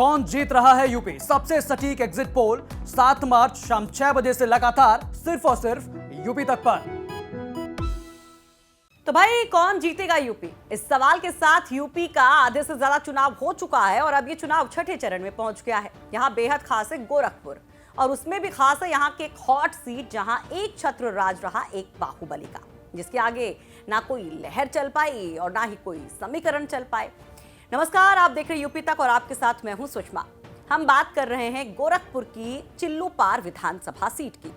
कौन जीत रहा है यूपी? सबसे सटीक एग्जिट पोल 7 मार्च शाम 6 बजे से लगातार सिर्फ और सिर्फ यूपी तक पर। तो भाई कौन जीतेगा यूपी? इस सवाल के साथ यूपी का आधे से ज्यादा चुनाव हो चुका है और अब ये चुनाव छठे चरण में पहुंच गया है। यहाँ बेहद खास है गोरखपुर, और उसमें भी खास है यहाँ के एक हॉट सीट जहां एक छत्र राज रहा एक बाहुबली का, जिसके आगे ना कोई लहर चल पाई और ना ही कोई समीकरण चल पाए। नमस्कार, आप देख रहे हैं यूपी तक और आपके साथ मैं हूं सुषमा। हम बात कर रहे हैं गोरखपुर की चिल्लूपार विधानसभा सीट की,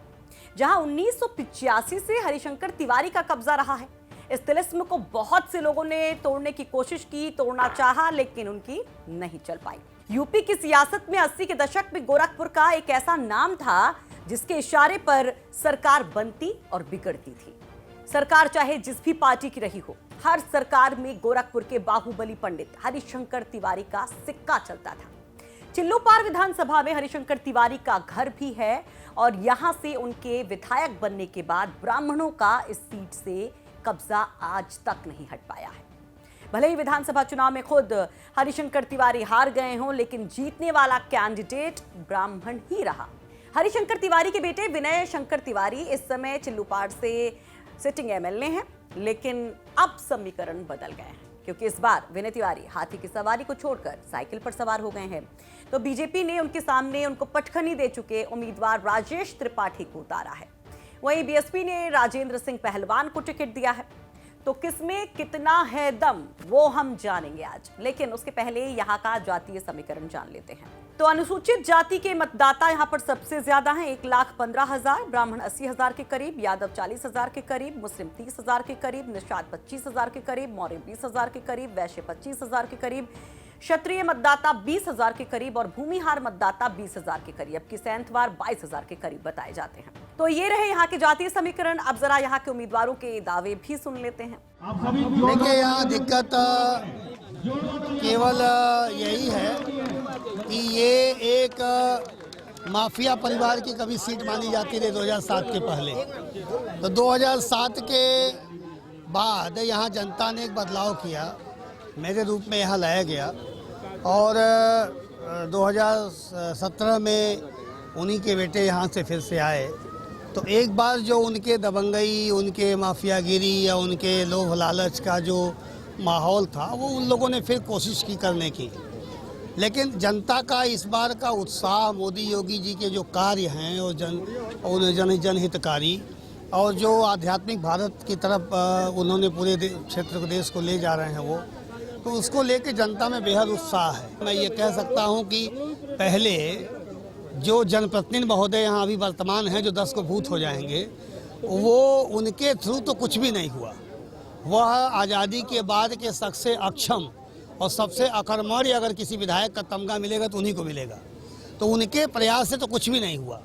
जहां 1985 से हरिशंकर तिवारी का कब्जा रहा है। इस तिलिस्म को बहुत से लोगों ने तोड़ने की कोशिश की, तोड़ना चाहा, लेकिन उनकी नहीं चल पाई। यूपी की सियासत में 80 के दशक में गोरखपुर का एक ऐसा नाम था जिसके इशारे पर सरकार बनती और बिगड़ती थी। सरकार चाहे जिस भी पार्टी की रही हो, हर सरकार में गोरखपुर के बाहुबली पंडित हरिशंकर तिवारी का सिक्का चलता था। चिल्लूपार विधानसभा में हरिशंकर तिवारी का घर भी है और यहां से उनके विधायक बनने के बाद ब्राह्मणों का इस सीट से कब्जा आज तक नहीं हट पाया है। भले ही विधानसभा चुनाव में खुद हरिशंकर तिवारी हार गए हों, लेकिन जीतने वाला कैंडिडेट ब्राह्मण ही रहा। हरिशंकर तिवारी के बेटे विनय शंकर तिवारी इस समय चिल्लूपार से सिटिंग एमएलए हैं, लेकिन अब समीकरण बदल गए हैं, क्योंकि इस बार विनय तिवारी हाथी की सवारी को छोड़कर साइकिल पर सवार हो गए हैं। तो बीजेपी ने उनके सामने उनको पटखनी दे चुके उम्मीदवार राजेश त्रिपाठी को उतारा है। वहीं बीएसपी ने राजेंद्र सिंह पहलवान को टिकट दिया है। तो किसमें कितना है दम वो हम जानेंगे आज, लेकिन उसके पहले यहाँ का जातीय समीकरण जान लेते हैं। तो अनुसूचित जाति के मतदाता यहाँ पर सबसे ज्यादा हैं, 1,15,000, ब्राह्मण 80,000 के करीब, यादव 40,000 के करीब, मुस्लिम 30,000 के करीब, निषाद 25,000 के करीब, मौर्य 20,000 के करीब, वैश्य 25,000 के करीब, क्षत्रिय मतदाता 20,000 के करीब और भूमिहार मतदाता 20,000 के करीब, जबकि सैंथवार 22,000 के करीब बताए जाते हैं। तो ये रहे यहाँ के जातीय समीकरण। अब जरा यहाँ के उम्मीदवारों के दावे भी सुन लेते हैं। देखिए, यहाँ दिक्कत केवल यही है कि ये एक माफिया परिवार की कभी सीट मानी जाती रही 2007 के पहले। तो 2007 के बाद यहाँ जनता ने एक बदलाव किया, मेरे रूप में यहाँ लाया गया और 2017 में उन्हीं के बेटे यहाँ से फिर से आए। तो एक बार जो उनके दबंगई, उनके माफियागिरी या उनके लोभ लालच का जो माहौल था, वो उन लोगों ने फिर कोशिश की करने की। लेकिन जनता का इस बार का उत्साह, मोदी योगी जी के जो कार्य हैं और जनहितकारी और जो आध्यात्मिक भारत की तरफ उन्होंने पूरे क्षेत्र को, देश को ले जा रहे हैं वो, तो उसको लेके जनता में बेहद उत्साह है। मैं ये कह सकता हूँ कि पहले जो जनप्रतिनिधि महोदय यहाँ अभी वर्तमान हैं, जो 10 को भूत हो जाएंगे, वो उनके थ्रू तो कुछ भी नहीं हुआ। वह आज़ादी के बाद के सबसे अक्षम और सबसे अकर्मण्य अगर किसी विधायक का तमगा मिलेगा तो उन्हीं को मिलेगा। तो उनके प्रयास से तो कुछ भी नहीं हुआ।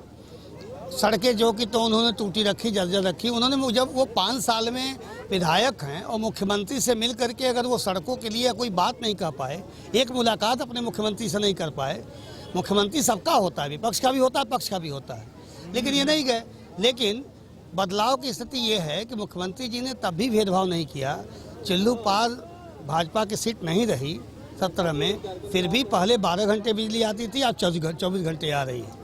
सड़कें जो कि तो उन्होंने टूटी रखी, जर्जर रखी। उन्होंने जब वो 5 साल में विधायक हैं और मुख्यमंत्री से मिल करके अगर वो सड़कों के लिए कोई बात नहीं कह पाए, एक मुलाकात अपने मुख्यमंत्री से नहीं कर पाए। मुख्यमंत्री सबका होता है, विपक्ष का भी होता है, पक्ष का भी होता है, लेकिन ये नहीं गए। लेकिन बदलाव की स्थिति ये है कि मुख्यमंत्री जी ने तब भी भेदभाव नहीं किया। चिल्लूपार भाजपा की सीट नहीं रही 17 में, फिर भी पहले 12 घंटे बिजली आती थी, अब 24 घंटे आ रही है।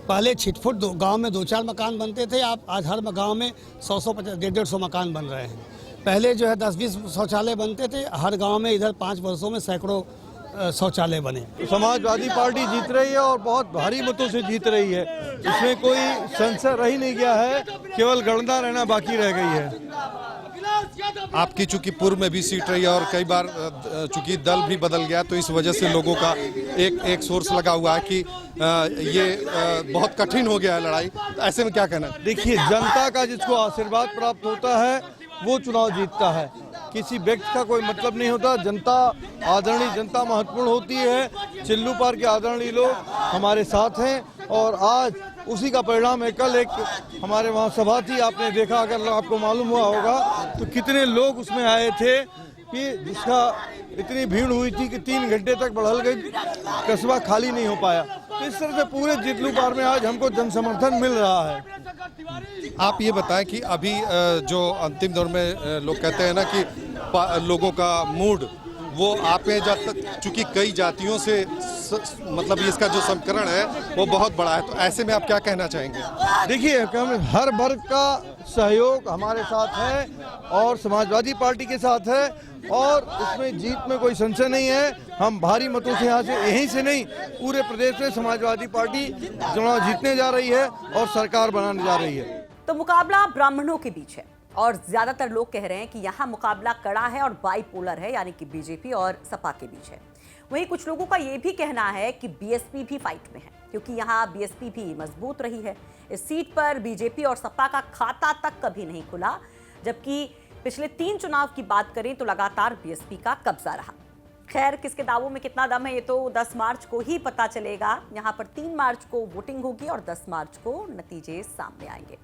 पहले छिटफुट गांव में 2-4 मकान बनते थे, आज हर गांव में 100-150 मकान बन रहे हैं। पहले जो है 10-20 शौचालय बनते थे, हर गांव में इधर 5 वर्षों में सैकड़ों शौचालय बने। समाजवादी पार्टी जीत रही है और बहुत भारी मतों से जीत रही है। इसमें कोई संशय रह ही नहीं गया है, केवल गणना रहना बाकी रह गई है। आपकी चूंकि पूर्व में भी सीट रही है और कई बार चूंकि दल भी बदल गया, तो इस वजह से लोगों का एक सोर्स लगा हुआ है कि ये बहुत कठिन हो गया है लड़ाई। ऐसे में क्या कहना? देखिए, जनता का जिसको आशीर्वाद प्राप्त होता है वो चुनाव जीतता है। किसी व्यक्ति का कोई मतलब नहीं होता। जनता, आदरणीय जनता महत्वपूर्ण होती है। चिल्लूपार के आदरणीय लोग हमारे साथ हैं और आज उसी का परिणाम है। कल एक हमारे वहाँ सभा थी, आपने देखा, अगर आपको मालूम हुआ होगा तो कितने लोग उसमें आए थे कि जिसका इतनी भीड़ हुई थी कि 3 घंटे तक बढ़ल गई, कस्बा खाली नहीं हो पाया। तो इस तरह से पूरे चिल्लूपार में आज हमको जन समर्थन मिल रहा है। आप ये बताएं कि अभी जो अंतिम दौर में लोग कहते हैं ना कि लोगों का मूड वो आप में जब तक चूंकि कई जातियों से मतलब इसका जो समीकरण है वो बहुत बड़ा है, तो ऐसे में आप क्या कहना चाहेंगे? देखिए, हर वर्ग का सहयोग हमारे साथ है और समाजवादी पार्टी के साथ है और इसमें जीत में कोई संशय नहीं है। हम भारी मतों से यहाँ से, यहीं से नहीं पूरे प्रदेश में समाजवादी पार्टी चुनाव जीतने जा रही है और सरकार बनाने जा रही है। तो मुकाबला ब्राह्मणों के बीच है और ज्यादातर लोग कह रहे हैं कि यहाँ मुकाबला कड़ा है और बाइपोलर है, यानी कि बीजेपी और सपा के बीच है। वहीं कुछ लोगों का यह भी कहना है कि बीएसपी भी फाइट में है, क्योंकि यहाँ बीएसपी भी मजबूत रही है। इस सीट पर बीजेपी और सपा का खाता तक कभी नहीं खुला, जबकि पिछले 3 चुनाव की बात करें तो लगातार बीएसपी का कब्जा रहा। खैर, किसके दावों में कितना दम है ये तो 10 मार्च को ही पता चलेगा। यहाँ पर 3 मार्च को वोटिंग होगी और 10 मार्च को नतीजे सामने आएंगे।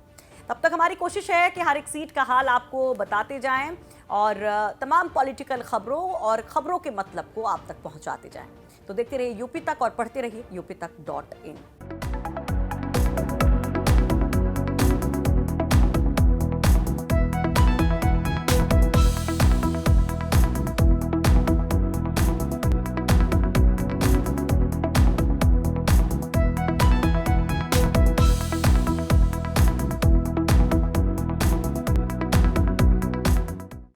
तब तक हमारी कोशिश है कि हर एक सीट का हाल आपको बताते जाएं और तमाम पॉलिटिकल खबरों और खबरों के मतलब को आप तक पहुंचाते जाएं। तो देखते रहिए यूपी तक और पढ़ते रहिए UP तक.in।